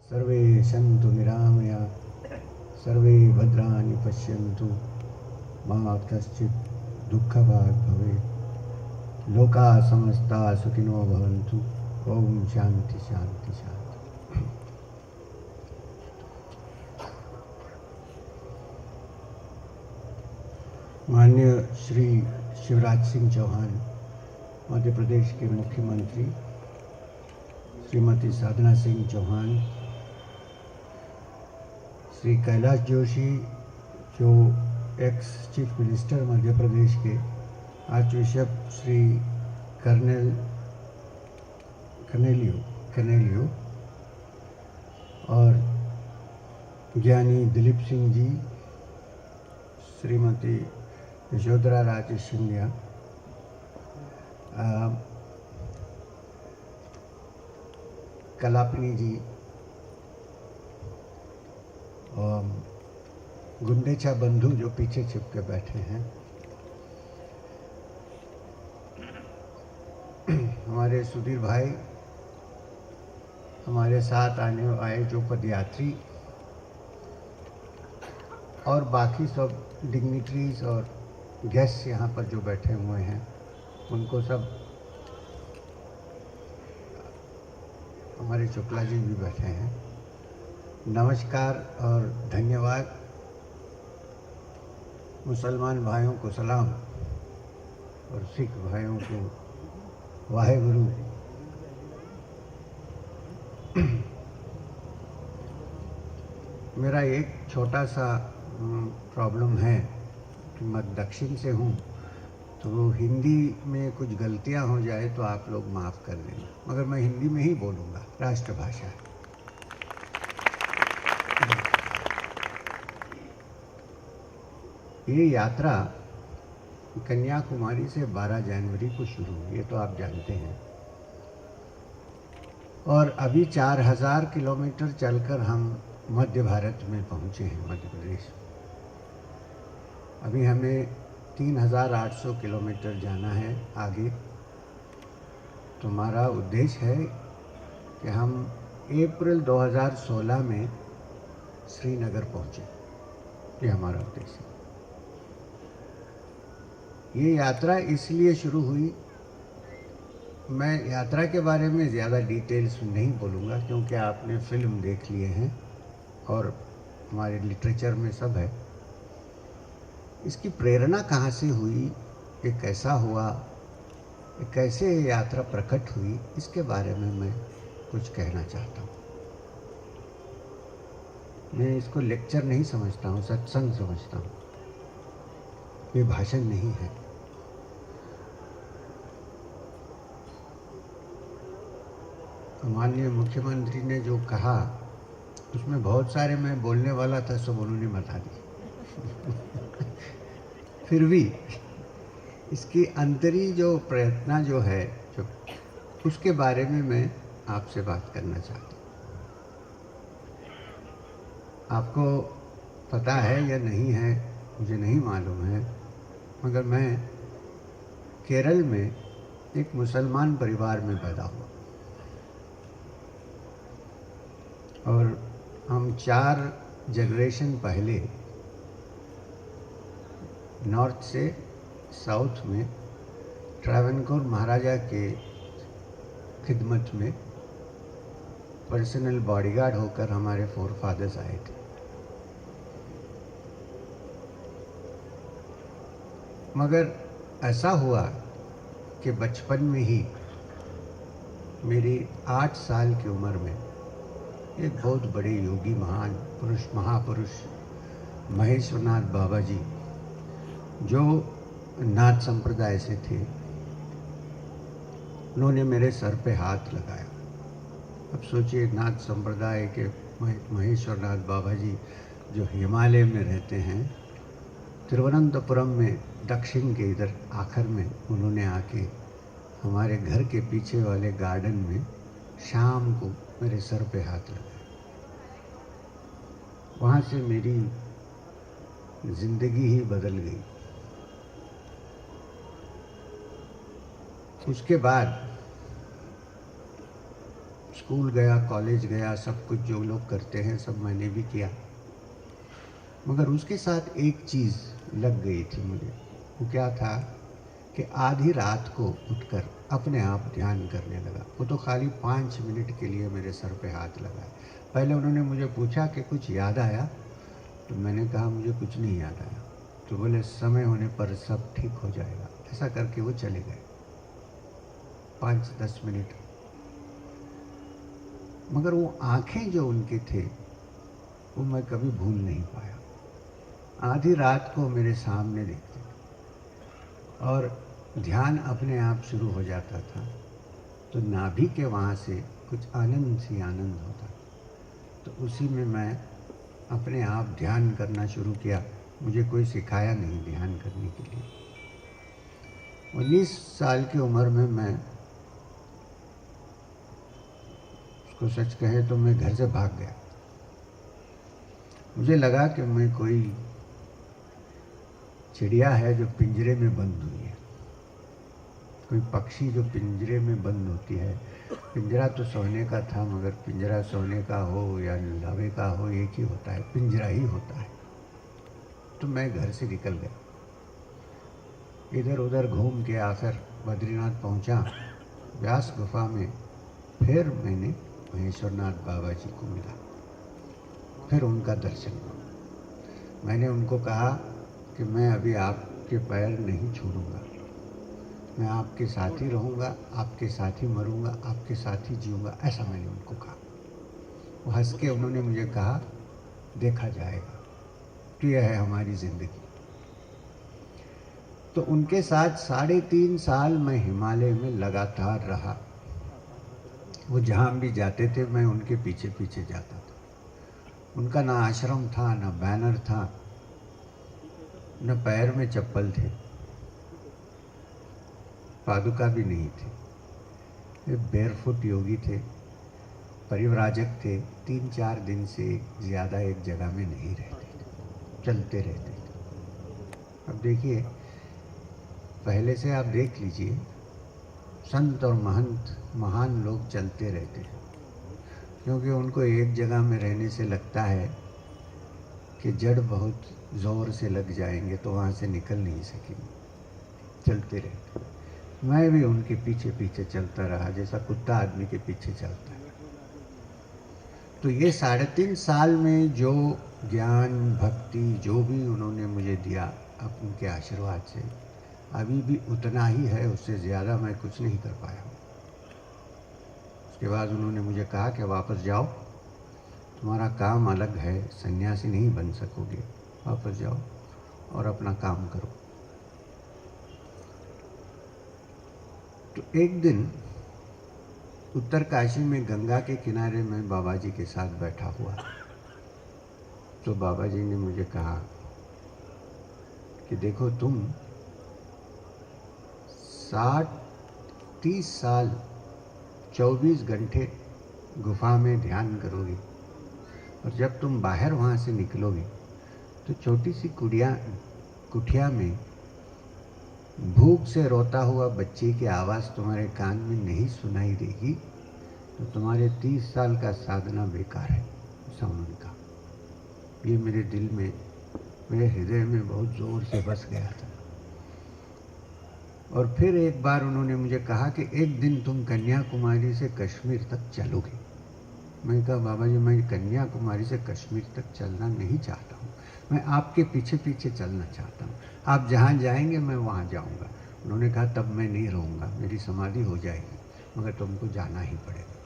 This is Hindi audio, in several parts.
सर्वे सन्तु निरामया सर्वे भद्राणि पश्यन्तु मा कश्चित् दुःखभाग् भवेत्। लोकाः समस्ताः सुखिनो भवन्तु। ओम शांति शांति शांति। माननीय श्री शिवराज सिंह चौहान मध्य प्रदेश के मुख्यमंत्री, श्रीमती साधना सिंह चौहान, श्री कैलाश जोशी जो ex chief minister Madhya Pradesh के, आर्चबिशप श्री कर्नेलियो और ज्ञानी दिलीप सिंह जी, श्रीमती यशोधरा राजे सिंधिया, कलापनी जी और गुंडेचा बंधु जो पीछे छिप के बैठे हैं, हमारे सुधीर भाई, हमारे साथ आने आए जो पदयात्री और बाकी सब डिग्निटरीज और गेस्ट यहाँ पर जो बैठे हुए हैं, उनको सब, हमारे शुक्ला जी भी बैठे हैं, नमस्कार और धन्यवाद। मुसलमान भाइयों को सलाम और सिख भाइयों को वाहेगुरु। मेरा एक छोटा सा प्रॉब्लम है कि मैं दक्षिण से हूँ, तो हिंदी में कुछ गलतियाँ हो जाए तो आप लोग माफ़ कर देना, मगर मैं हिंदी में ही बोलूँगा, राष्ट्रभाषा है। ये यात्रा कन्याकुमारी से 12 जनवरी को शुरू हुई, ये तो आप जानते हैं, और अभी 4000 किलोमीटर चलकर हम मध्य भारत में पहुँचे हैं, मध्य प्रदेश। अभी हमें 3800 किलोमीटर जाना है आगे। तो हमारा उद्देश्य है कि हम अप्रैल 2016 में श्रीनगर पहुँचे, ये हमारा उद्देश्य है। ये यात्रा इसलिए शुरू हुई, मैं यात्रा के बारे में ज़्यादा डिटेल्स नहीं बोलूँगा क्योंकि आपने फिल्म देख लिए हैं और हमारे लिटरेचर में सब है। इसकी प्रेरणा कहाँ से हुई, ये कैसा हुआ, ये कैसे यात्रा प्रकट हुई, इसके बारे में मैं कुछ कहना चाहता हूँ। मैं इसको लेक्चर नहीं समझता हूँ, सत्संग समझता हूँ, ये भाषण नहीं है। माननीय मुख्यमंत्री ने जो कहा उसमें बहुत सारे मैं बोलने वाला था, सब उन्होंने बता दी। फिर भी इसकी अंतरी जो प्रयत्न जो है, जो उसके बारे में मैं आपसे बात करना चाहता हूँ। आपको पता है या नहीं है मुझे नहीं मालूम है, मगर मैं केरल में एक मुसलमान परिवार में पैदा हुआ और हम 4 जनरेशन पहले नॉर्थ से साउथ में ट्रावनकोर महाराजा के खिदमत में पर्सनल बॉडीगार्ड होकर हमारे फोरफादर्स आए थे। मगर ऐसा हुआ कि बचपन में ही मेरी 8 साल की उम्र में एक बहुत बड़े योगी, महान पुरुष, महापुरुष महेश्वरनाथ बाबा जी, जो नाथ संप्रदाय से थे, उन्होंने मेरे सर पे हाथ लगाया। अब सोचिए, नाथ संप्रदाय के महेश्वरनाथ बाबा जी जो हिमालय में रहते हैं, तिरुवनंतपुरम में दक्षिण के इधर आखिर में उन्होंने आके हमारे घर के पीछे वाले गार्डन में शाम को मेरे सर पे हाथ लगाया। वहाँ से मेरी जिंदगी ही बदल गई। उसके बाद स्कूल गया, कॉलेज गया, सब कुछ जो लोग करते हैं सब मैंने भी किया, मगर उसके साथ एक चीज़ लग गई थी मुझे। वो क्या था कि आधी रात को उठकर अपने आप ध्यान करने लगा। वो तो खाली 5 मिनट के लिए मेरे सर पे हाथ लगाए। पहले उन्होंने मुझे पूछा कि कुछ याद आया, तो मैंने कहा मुझे कुछ नहीं याद आया। तो बोले समय होने पर सब ठीक हो जाएगा। ऐसा करके वो चले गए 5-10 मिनट। मगर वो आंखें जो उनके थे वो मैं कभी भूल नहीं पाया। आधी रात को मेरे सामने देखते और ध्यान अपने आप शुरू हो जाता था, तो नाभि के वहाँ से कुछ आनंद सी आनंद होता। तो उसी में मैं अपने आप ध्यान करना शुरू किया। मुझे कोई सिखाया नहीं ध्यान करने के लिए। 19 साल की उम्र में मैं, उसको सच कहे तो मैं घर से भाग गया। मुझे लगा कि मैं कोई चिड़िया है जो पिंजरे में बंद हुई है, कोई पक्षी जो पिंजरे में बंद होती है। पिंजरा तो सोने का था, मगर पिंजरा सोने का हो या लावे का हो, एक ही होता है, पिंजरा ही होता है। तो मैं घर से निकल गया, इधर उधर घूम के आकर बद्रीनाथ पहुंचा। व्यास गुफा में फिर मैंने महेश्वरनाथ बाबा जी को मिला, फिर उनका दर्शन हुआ। मैंने उनको कहा कि मैं अभी आपके पैर नहीं छोड़ूंगा, मैं आपके साथ ही रहूँगा, आपके साथ ही मरूँगा, आपके साथ ही जीऊँगा, ऐसा मैंने उनको कहा। वो हंस के उन्होंने मुझे कहा देखा जाएगा, तो यह है हमारी ज़िंदगी। तो उनके साथ 3.5 साल मैं हिमालय में लगातार रहा। वो जहाँ भी जाते थे मैं उनके पीछे पीछे जाता था। उनका ना आश्रम था, ना बैनर था, न पैर में चप्पल थे, पादुका भी नहीं थी। वे बेयरफुट योगी थे, परिव्राजक थे। 3-4 दिन से ज़्यादा एक जगह में नहीं रहते थे, चलते रहते थे। अब देखिए, पहले से आप देख लीजिए, संत और महंत महान लोग चलते रहते हैं, क्योंकि उनको एक जगह में रहने से लगता है कि जड़ बहुत ज़ोर से लग जाएंगे तो वहाँ से निकल नहीं सकेंगे, चलते रहते। मैं भी उनके पीछे पीछे चलता रहा, जैसा कुत्ता आदमी के पीछे चलता है। तो ये 3.5 साल में जो ज्ञान भक्ति जो भी उन्होंने मुझे दिया अब उनके आशीर्वाद से, अभी भी उतना ही है, उससे ज़्यादा मैं कुछ नहीं कर पाया हूँ। उसके बाद उन्होंने मुझे कहा कि वापस जाओ, तुम्हारा काम अलग है, सन्यासी नहीं बन सकोगे, वापस जाओ और अपना काम करो। तो एक दिन उत्तरकाशी में गंगा के किनारे में बाबा जी के साथ बैठा हुआ, तो बाबा जी ने मुझे कहा कि देखो तुम 30 साल 24 घंटे गुफा में ध्यान करोगे, और जब तुम बाहर वहाँ से निकलोगे तो छोटी सी कुटिया में भूख से रोता हुआ बच्चे की आवाज़ तुम्हारे कान में नहीं सुनाई देगी, तो तुम्हारे 30 साल का साधना बेकार है। ऐसा उन्होंने कहा। ये मेरे दिल में, मेरे हृदय में बहुत ज़ोर से बस गया था। और फिर एक बार उन्होंने मुझे कहा कि एक दिन तुम कन्याकुमारी से कश्मीर तक चलोगे। मैंने कहा बाबा जी, मैं कन्याकुमारी से कश्मीर तक चलना नहीं चाहता हूँ, मैं आपके पीछे पीछे चलना चाहता हूँ, आप जहाँ जाएंगे मैं वहाँ जाऊँगा। उन्होंने कहा तब मैं नहीं रहूँगा, मेरी समाधि हो जाएगी, मगर तुमको जाना ही पड़ेगा।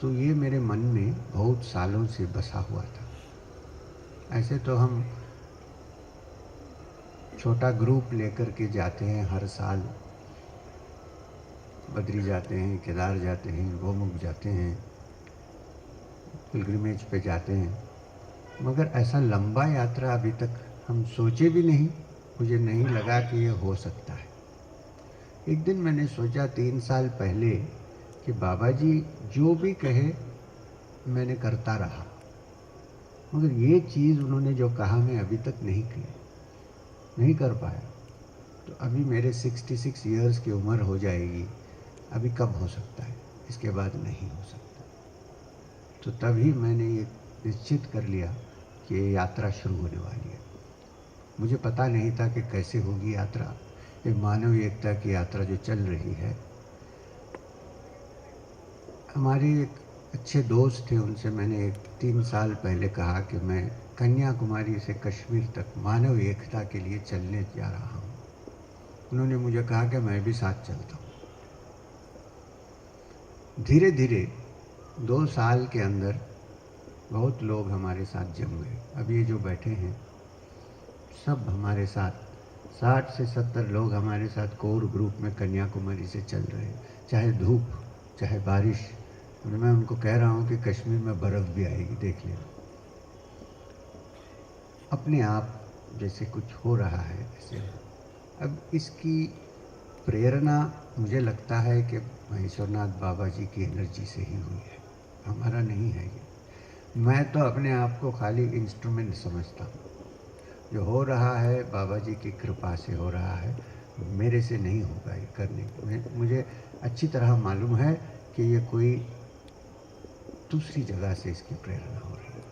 तो ये मेरे मन में बहुत सालों से बसा हुआ था। ऐसे तो हम छोटा ग्रुप लेकर के जाते हैं, हर साल बद्री जाते हैं, केदार जाते हैं, गोमुख जाते हैं, पिलग्रिमेज पे जाते हैं, मगर ऐसा लंबा यात्रा अभी तक हम सोचे भी नहीं। मुझे नहीं लगा कि ये हो सकता है। एक दिन मैंने सोचा 3 साल पहले कि बाबा जी जो भी कहे मैंने करता रहा, मगर ये चीज़ उन्होंने जो कहा मैं अभी तक नहीं कर पाया। तो अभी मेरे 66 ईयर्स की उम्र हो जाएगी, अभी कब हो सकता है, इसके बाद नहीं हो सकता। तो तभी मैंने ये निश्चित कर लिया कि ये यात्रा शुरू होने वाली है। मुझे पता नहीं था कि कैसे होगी यात्रा, ये मानव एकता की यात्रा जो चल रही है। हमारे एक अच्छे दोस्त थे, उनसे मैंने 3 साल पहले कहा कि मैं कन्याकुमारी से कश्मीर तक मानव एकता के लिए चलने जा रहा हूँ। उन्होंने मुझे कहा कि मैं भी साथ चलता हूँ। धीरे धीरे 2 साल के अंदर बहुत लोग हमारे साथ जम गए। अब ये जो बैठे हैं सब हमारे साथ 60 से 70 लोग हमारे साथ कोर ग्रुप में कन्याकुमारी से चल रहे हैं। चाहे धूप चाहे बारिश, मैं उनको कह रहा हूँ कि कश्मीर में बर्फ़ भी आएगी, देख लेना। अपने आप जैसे कुछ हो रहा है ऐसे। अब इसकी प्रेरणा मुझे लगता है कि महेश्वरनाथ बाबा जी की एनर्जी से ही हुई है, हमारा नहीं है ये। मैं तो अपने आप को खाली इंस्ट्रूमेंट समझता हूँ। जो हो रहा है बाबा जी की कृपा से हो रहा है, मेरे से नहीं होगा ये करने। मुझे अच्छी तरह मालूम है कि ये कोई दूसरी जगह से इसकी प्रेरणा हो रही है।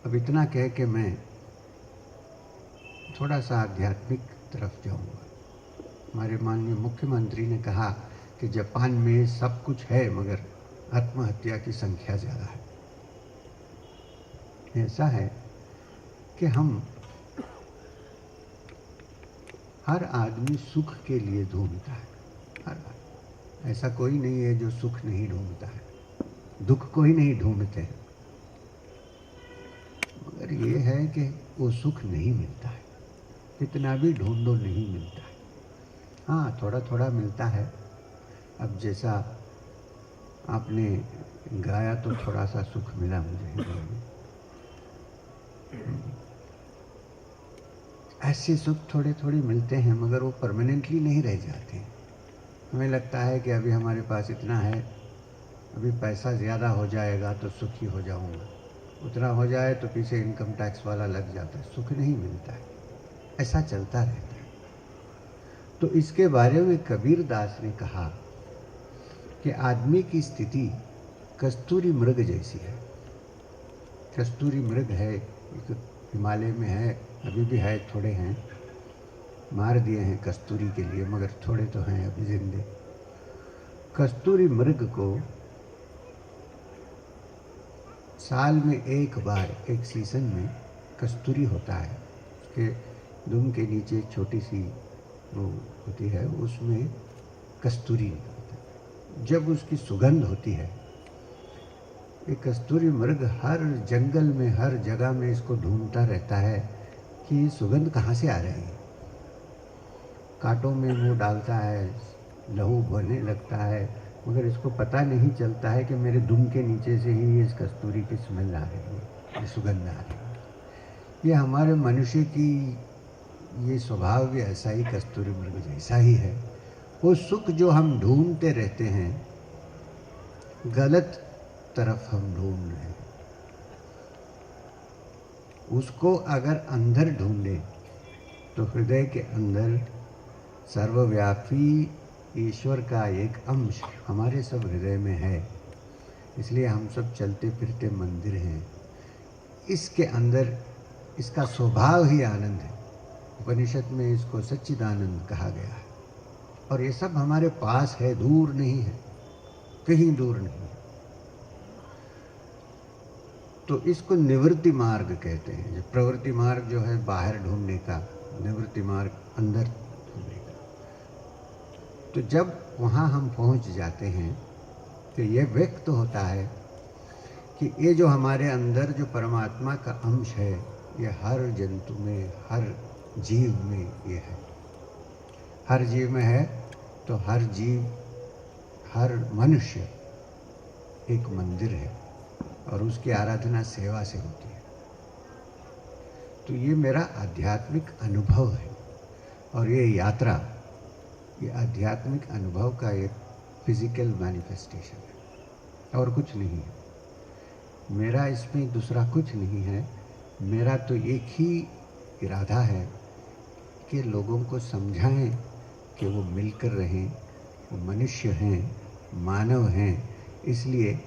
अब इतना कह के मैं थोड़ा सा आध्यात्मिक तरफ जाऊंगा। हमारे माननीय मुख्यमंत्री ने कहा कि जापान में सब कुछ है मगर आत्महत्या की संख्या ज़्यादा है। ऐसा है कि हम हर आदमी सुख के लिए ढूंढता है, हर आदमी। ऐसा कोई नहीं है जो सुख नहीं ढूंढता है, दुख को ही नहीं ढूंढते हैं। मगर ये है कि वो सुख नहीं मिलता है, कितना भी ढूंढो नहीं मिलता है। हाँ, थोड़ा थोड़ा मिलता है। अब जैसा आपने गाया तो थोड़ा सा सुख मिला मुझे। ऐसे सुख थोड़े थोड़े मिलते हैं मगर वो परमानेंटली नहीं रह जाते। हमें लगता है कि अभी हमारे पास इतना है, अभी पैसा ज़्यादा हो जाएगा तो सुखी हो जाऊंगा, उतना हो जाए तो पीछे इनकम टैक्स वाला लग जाता है, सुख नहीं मिलता है। ऐसा चलता रहता है। तो इसके बारे में कबीर दास ने कहा कि आदमी की स्थिति कस्तूरी मृग जैसी है। कस्तूरी मृग है, एक हिमालय में है, अभी भी है, थोड़े हैं, मार दिए हैं कस्तूरी के लिए मगर थोड़े तो हैं अभी जिंदे। कस्तूरी मृग को साल में एक बार, एक सीज़न में कस्तूरी होता है, उसके दुम के नीचे छोटी सी वो होती है, उसमें कस्तूरी निकलता है। जब उसकी सुगंध होती है, ये कस्तूरी मृग हर जंगल में हर जगह में इसको ढूंढता रहता है कि सुगंध कहाँ से आ रही है। कांटों में मुंह डालता है, लहू बहने लगता है, मगर इसको पता नहीं चलता है कि मेरे दुम के नीचे से ही इस कस्तूरी की स्मेल आ रही है, ये सुगंध आ रही है। ये हमारे मनुष्य की ये स्वभाव भी ऐसा ही कस्तूरी मृग जैसा ही है। वो सुख जो हम ढूंढते रहते हैं, गलत तरफ हम ढूंढ रहे हैं। उसको अगर अंदर ढूंढे तो हृदय के अंदर सर्वव्यापी ईश्वर का एक अंश हमारे सब हृदय में है। इसलिए हम सब चलते फिरते मंदिर हैं। इसके अंदर इसका स्वभाव ही आनंद है। उपनिषद में इसको सच्चिदानंद कहा गया है। और ये सब हमारे पास है, दूर नहीं है, कहीं दूर नहीं है। तो इसको निवृत्ति मार्ग कहते हैं। जो प्रवृत्ति मार्ग जो है बाहर ढूंढने का, निवृत्ति मार्ग अंदर ढूंढने का। तो जब वहाँ हम पहुँच जाते हैं तो ये व्यक्त होता है कि ये जो हमारे अंदर जो परमात्मा का अंश है, ये हर जंतु में, हर जीव में ये है। हर जीव में है तो हर जीव, हर मनुष्य एक मंदिर है और उसकी आराधना सेवा से होती है। तो ये मेरा आध्यात्मिक अनुभव है और ये यात्रा, ये आध्यात्मिक अनुभव का एक फिजिकल मैनिफेस्टेशन है और कुछ नहीं है। मेरा इसमें दूसरा कुछ नहीं है। मेरा तो एक ही इरादा है के लोगों को समझाएं कि वो मिलकर रहें, वो मनुष्य हैं, मानव हैं, इसलिए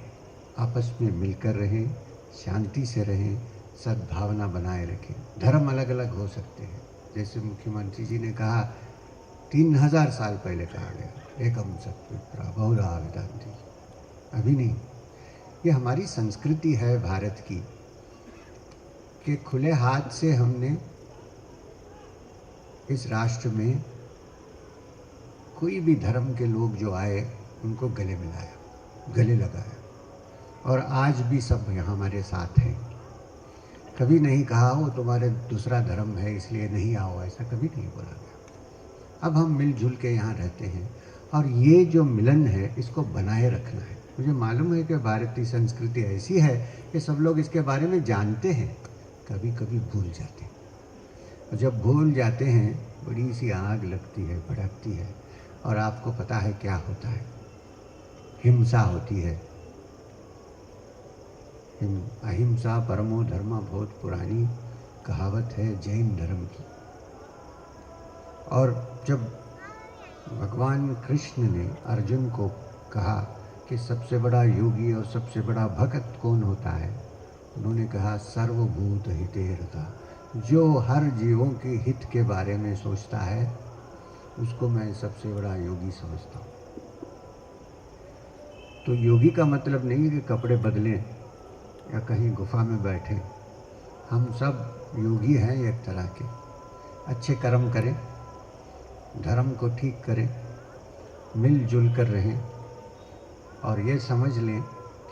आपस में मिलकर रहें, शांति से रहें, सद्भावना बनाए रखें। धर्म अलग अलग हो सकते हैं, जैसे मुख्यमंत्री जी ने कहा 3000 साल पहले कहा गया, एकम सत्पुत्रा बहुधा वेदांती। अभी नहीं, ये हमारी संस्कृति है भारत की कि खुले हाथ से हमने इस राष्ट्र में कोई भी धर्म के लोग जो आए उनको गले मिलाया, गले लगाया, और आज भी सब यहाँ हमारे साथ हैं। कभी नहीं कहा वो तुम्हारे दूसरा धर्म है इसलिए नहीं आओ, ऐसा कभी नहीं बोला गया। अब हम मिलजुल के यहाँ रहते हैं और ये जो मिलन है इसको बनाए रखना है। मुझे मालूम है कि भारतीय संस्कृति ऐसी है कि सब लोग इसके बारे में जानते हैं, कभी कभी भूल जाते हैं, और जब भूल जाते हैं बड़ी सी आग लगती है, भड़कती है, और आपको पता है क्या होता है, हिंसा होती है। अहिंसा परमो धर्म बहुत पुरानी कहावत है जैन धर्म की। और जब भगवान कृष्ण ने अर्जुन को कहा कि सबसे बड़ा योगी और सबसे बड़ा भक्त कौन होता है, उन्होंने कहा सर्वभूत हितेरता, जो हर जीवों के हित के बारे में सोचता है उसको मैं सबसे बड़ा योगी समझता हूँ। तो योगी का मतलब नहीं है कि कपड़े बदलें या कहीं गुफा में बैठें। हम सब योगी हैं एक तरह के। अच्छे कर्म करें, धर्म को ठीक करें, मिलजुल कर रहें, और ये समझ लें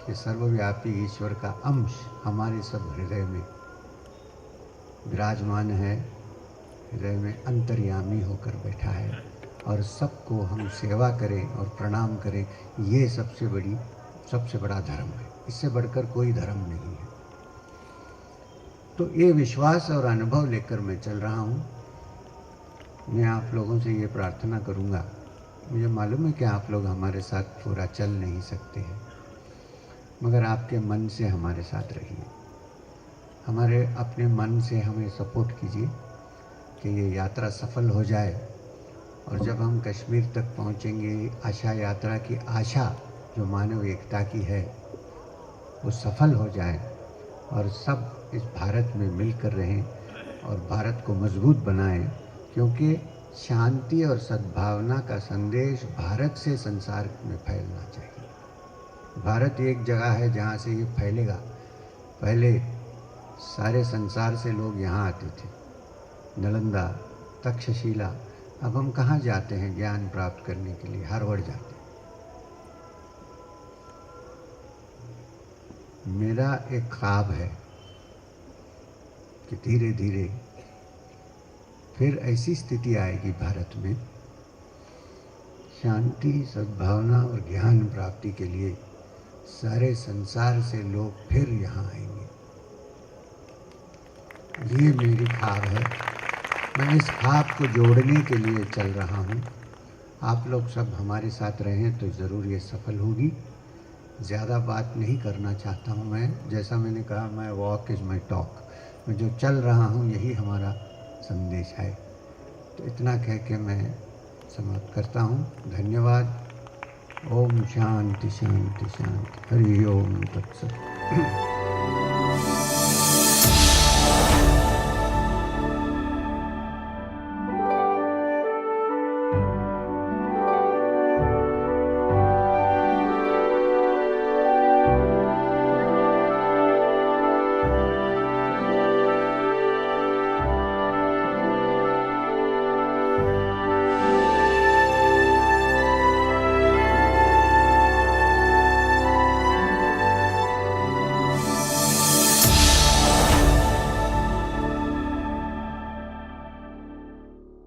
कि सर्वव्यापी ईश्वर का अंश हमारे सब हृदय में विराजमान है, हृदय में अंतर्यामी होकर बैठा है, और सबको हम सेवा करें और प्रणाम करें। ये सबसे बड़ा धर्म है, इससे बढ़कर कोई धर्म नहीं है। तो ये विश्वास और अनुभव लेकर मैं चल रहा हूँ। मैं आप लोगों से ये प्रार्थना करूँगा, मुझे मालूम है कि आप लोग हमारे साथ पूरा चल नहीं सकते हैं, मगर आपके मन से हमारे साथ रहिए, हमारे अपने मन से हमें सपोर्ट कीजिए कि ये यात्रा सफल हो जाए। और जब हम कश्मीर तक पहुँचेंगे, आशा यात्रा की आशा जो मानव एकता की है वो सफल हो जाए, और सब इस भारत में मिलकर रहें और भारत को मजबूत बनाएं, क्योंकि शांति और सद्भावना का संदेश भारत से संसार में फैलना चाहिए। भारत एक जगह है जहाँ से ये फैलेगा। पहले सारे संसार से लोग यहाँ आते थे, नालंदा, तक्षशिला। अब हम कहाँ जाते हैं ज्ञान प्राप्त करने के लिए? हार्वर्ड जाते हैं। मेरा एक ख्वाब है कि धीरे धीरे फिर ऐसी स्थिति आएगी भारत में, शांति, सद्भावना और ज्ञान प्राप्ति के लिए सारे संसार से लोग फिर यहाँ आएंगे। ये मेरी ख्वाब है। मैं इस ख्वाब को जोड़ने के लिए चल रहा हूँ। आप लोग सब हमारे साथ रहें तो ज़रूर ये सफल होगी। ज़्यादा बात नहीं करना चाहता हूँ मैं। जैसा मैंने कहा, मैं वॉक इज़ माई टॉक। मैं जो चल रहा हूँ यही हमारा संदेश है। तो इतना कह के मैं समाप्त करता हूँ। धन्यवाद। ओम शांति शांति शांति। हरि ओम तत्सत।